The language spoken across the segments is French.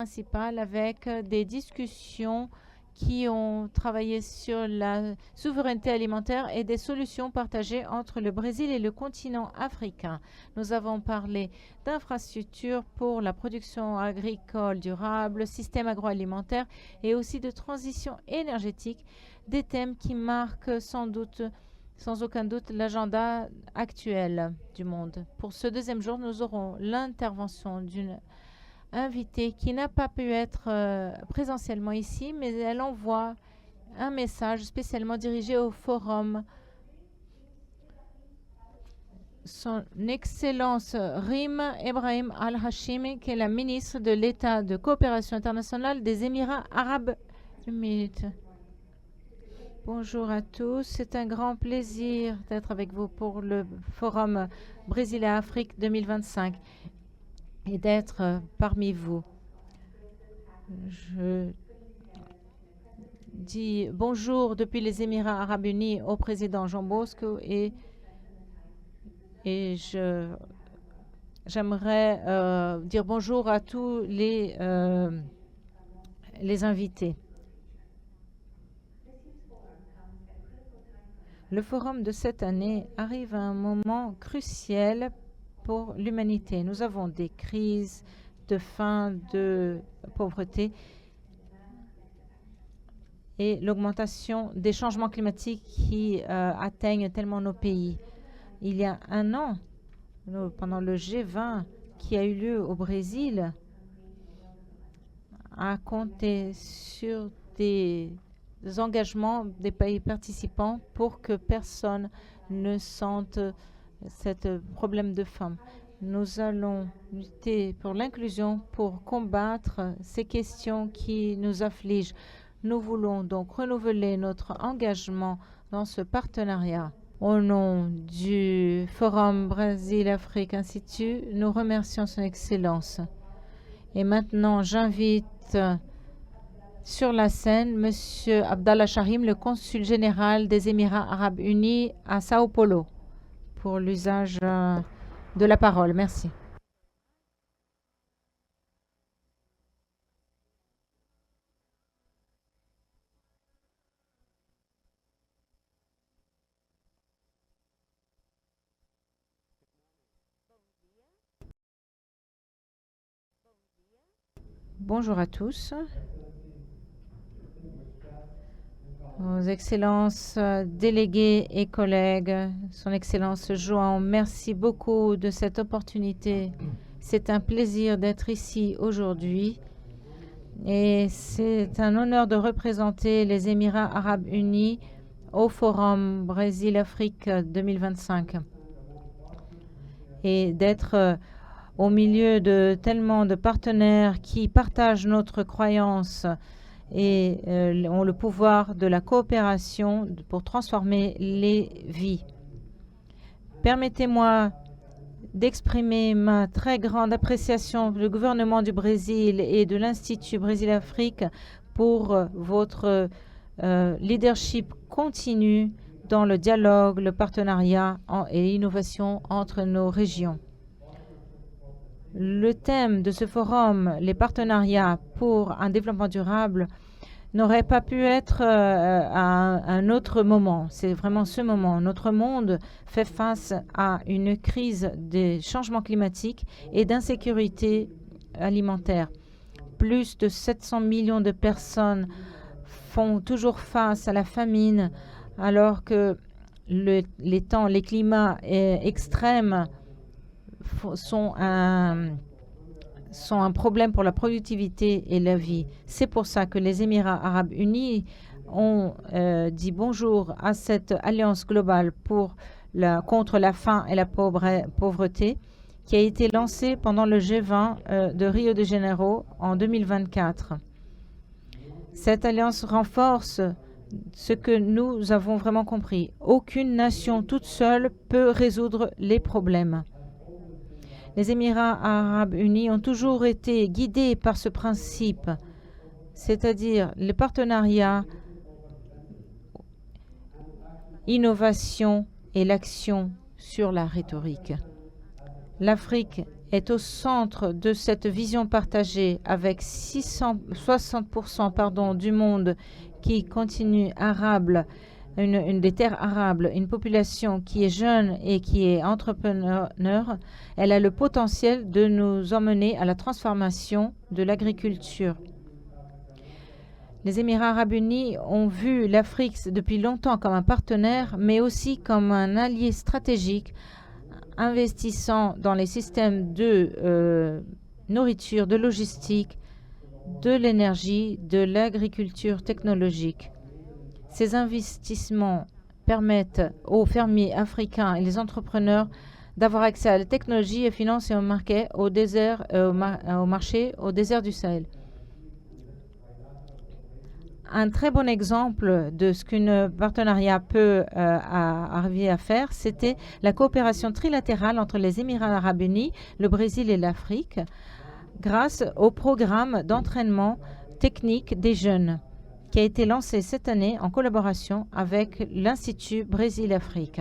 principal avec des discussions qui ont travaillé sur la souveraineté alimentaire et des solutions partagées entre le Brésil et le continent africain. Nous avons parlé d'infrastructures pour la production agricole durable, système agroalimentaire et aussi de transition énergétique, des thèmes qui marquent sans aucun doute l'agenda actuel du monde. Pour ce deuxième jour, nous aurons l'intervention d'une invitée qui n'a pas pu être présentiellement ici, mais elle envoie un message spécialement dirigé au forum. Son Excellence Rim Ebrahim Al-Hashimi, qui est la ministre de l'État de coopération internationale des Émirats arabes unis. Bonjour à tous, c'est un grand plaisir d'être avec vous pour le forum Brésil et Afrique 2025 et d'être parmi vous. Je dis bonjour depuis les Émirats arabes unis au président Jean Bosco et j'aimerais dire bonjour à tous les invités. Le forum de cette année arrive à un moment crucial pour l'humanité. Nous avons des crises de faim, de pauvreté et l'augmentation des changements climatiques qui atteignent tellement nos pays. Il y a un an, pendant le G20 qui a eu lieu au Brésil, a compté sur des engagements des pays participants pour que personne ne sente ce problème de faim. Nous allons lutter pour l'inclusion, pour combattre ces questions qui nous affligent. Nous voulons donc renouveler notre engagement dans ce partenariat. Au nom du Forum Brésil-Afrique Institute, nous remercions son Excellence. Et maintenant, j'invite sur la scène M. Abdallah Shahim, le consul général des Émirats arabes unis à Sao Paulo, pour l'usage de la parole. Merci. Bonjour à tous. Vos Excellences, délégués et collègues, Son Excellence João, merci beaucoup de cette opportunité. C'est un plaisir d'être ici aujourd'hui et c'est un honneur de représenter les Émirats arabes unis au Forum Brésil-Afrique 2025 et d'être au milieu de tellement de partenaires qui partagent notre croyance et ont le pouvoir de la coopération pour transformer les vies. Permettez-moi d'exprimer ma très grande appréciation du gouvernement du Brésil et de l'Institut Brésil-Afrique pour votre leadership continu dans le dialogue, le partenariat et l'innovation entre nos régions. Le thème de ce forum, les partenariats pour un développement durable, n'aurait pas pu être à un autre moment. C'est vraiment ce moment. Notre monde fait face à une crise des changements climatiques et d'insécurité alimentaire. Plus de 700 millions de personnes font toujours face à la famine, alors que les climats extrêmes sont un problème pour la productivité et la vie. C'est pour ça que les Émirats arabes unis ont dit bonjour à cette alliance globale contre la faim et la pauvreté qui a été lancée pendant le G20 de Rio de Janeiro en 2024. Cette alliance renforce ce que nous avons vraiment compris. Aucune nation toute seule peut résoudre les problèmes. Les Émirats arabes unis ont toujours été guidés par ce principe, c'est-à-dire le partenariat, l'innovation et l'action sur la rhétorique. L'Afrique est au centre de cette vision partagée avec 60% du monde qui continue arable, une des terres arables, une population qui est jeune et qui est entrepreneur, elle a le potentiel de nous emmener à la transformation de l'agriculture. Les Émirats arabes unis ont vu l'Afrique depuis longtemps comme un partenaire, mais aussi comme un allié stratégique, investissant dans les systèmes de nourriture, de logistique, de l'énergie, de l'agriculture technologique. Ces investissements permettent aux fermiers africains et les entrepreneurs d'avoir accès à la technologie et finances et au marché au désert du Sahel. Un très bon exemple de ce qu'un partenariat peut arriver à faire, c'était la coopération trilatérale entre les Émirats arabes unis, le Brésil et l'Afrique, grâce au programme d'entraînement technique des jeunes, qui a été lancé cette année en collaboration avec l'Institut Brésil-Afrique.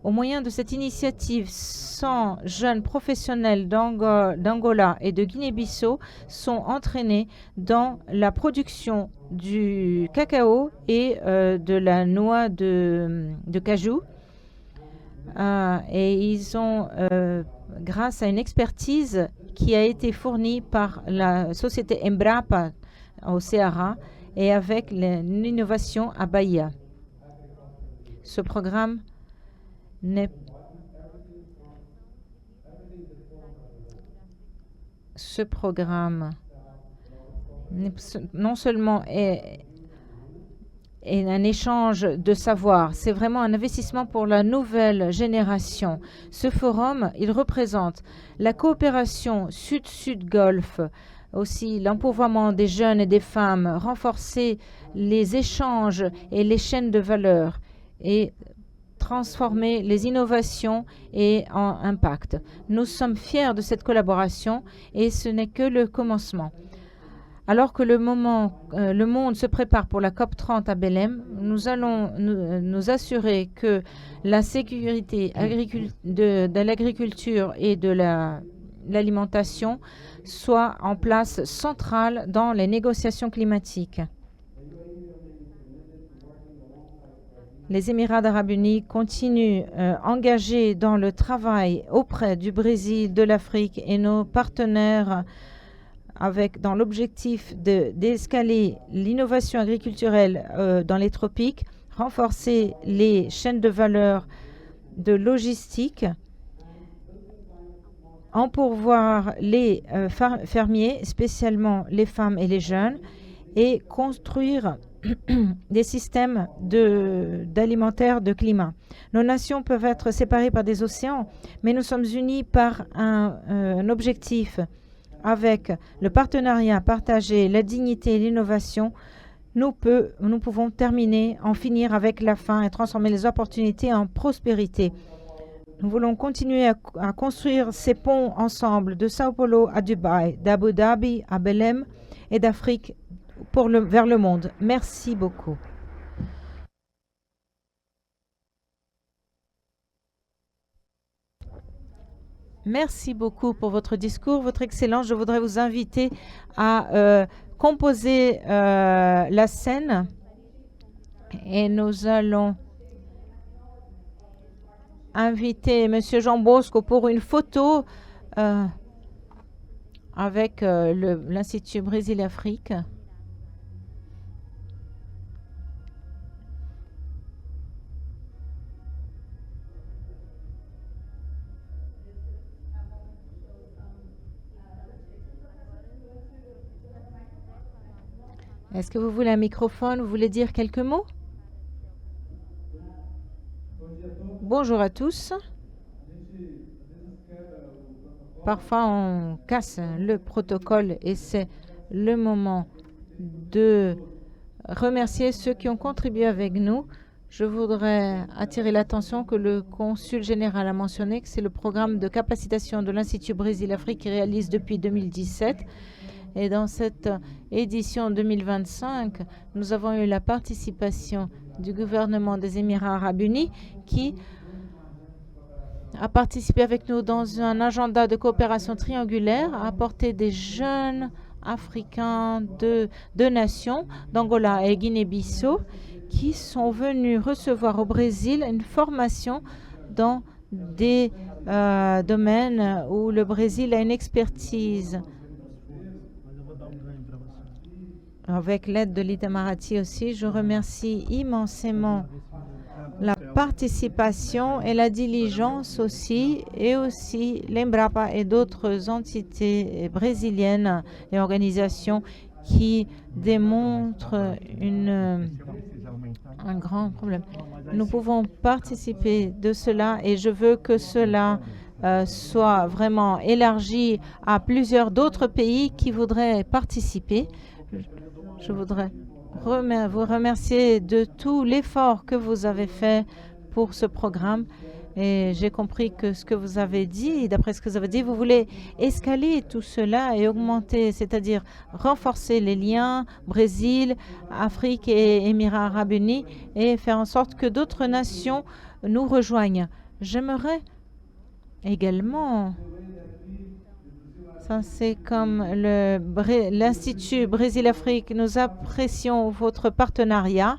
Au moyen de cette initiative, 100 jeunes professionnels d'Angola et de Guinée-Bissau sont entraînés dans la production du cacao et de la noix de cajou. Et ils ont, grâce à une expertise qui a été fournie par la société Embrapa au Ceará et avec l'innovation à Bahia. Ce programme non seulement est un échange de savoir, c'est vraiment un investissement pour la nouvelle génération. Ce forum, il représente la coopération Sud-Sud-Golfe, aussi l'empouvoirment des jeunes et des femmes, renforcer les échanges et les chaînes de valeur et transformer les innovations et en impact. Nous sommes fiers de cette collaboration et ce n'est que le commencement. Alors que le monde se prépare pour la COP30 à Belém, nous allons nous assurer que la sécurité de l'agriculture et de l'alimentation soit en place centrale dans les négociations climatiques. Les Émirats arabes unis continuent engagés dans le travail auprès du Brésil, de l'Afrique et nos partenaires dans l'objectif d'escaler l'innovation agriculturelle dans les tropiques, renforcer les chaînes de valeur de logistique, pourvoir les fermiers, spécialement les femmes et les jeunes, et construire des systèmes d'alimentaire de climat. Nos nations peuvent être séparées par des océans, mais nous sommes unis par un objectif. Avec le partenariat partagé, la dignité et l'innovation, nous pouvons en finir avec la faim et transformer les opportunités en prospérité. Nous voulons continuer à construire ces ponts ensemble, de Sao Paulo à Dubaï, d'Abu Dhabi à Belém et d'Afrique vers le monde. Merci beaucoup. Merci beaucoup pour votre discours, votre excellence. Je voudrais vous inviter à composer la scène et nous allons inviter M. Jean Bosco pour une photo avec l'Institut Brésil-Afrique. Est-ce que vous voulez un microphone? Vous voulez dire quelques mots? Bonjour à tous. Parfois, on casse le protocole et c'est le moment de remercier ceux qui ont contribué avec nous. Je voudrais attirer l'attention que le consul général a mentionné que c'est le programme de capacitation de l'Institut Brésil-Afrique qui réalise depuis 2017. Et dans cette édition 2025, nous avons eu la participation du gouvernement des Émirats arabes unis qui à participer avec nous dans un agenda de coopération triangulaire, à apporter des jeunes africains de deux nations, d'Angola et Guinée-Bissau, qui sont venus recevoir au Brésil une formation dans des domaines où le Brésil a une expertise. Avec l'aide de l'Itamaraty aussi, je remercie immensément la participation et la diligence aussi, et aussi l'Embrapa et d'autres entités brésiliennes et organisations qui démontrent un grand problème. Nous pouvons participer de cela et je veux que cela soit vraiment élargi à plusieurs d'autres pays qui voudraient participer. Je voudrais vous remercier de tout l'effort que vous avez fait pour ce programme. Et j'ai compris que ce que vous avez dit, d'après ce que vous avez dit, vous voulez escalader tout cela et augmenter, c'est-à-dire renforcer les liens Brésil, Afrique et Émirats arabes unis et faire en sorte que d'autres nations nous rejoignent. J'aimerais également, ça c'est comme l'Institut Brésil-Afrique, nous apprécions votre partenariat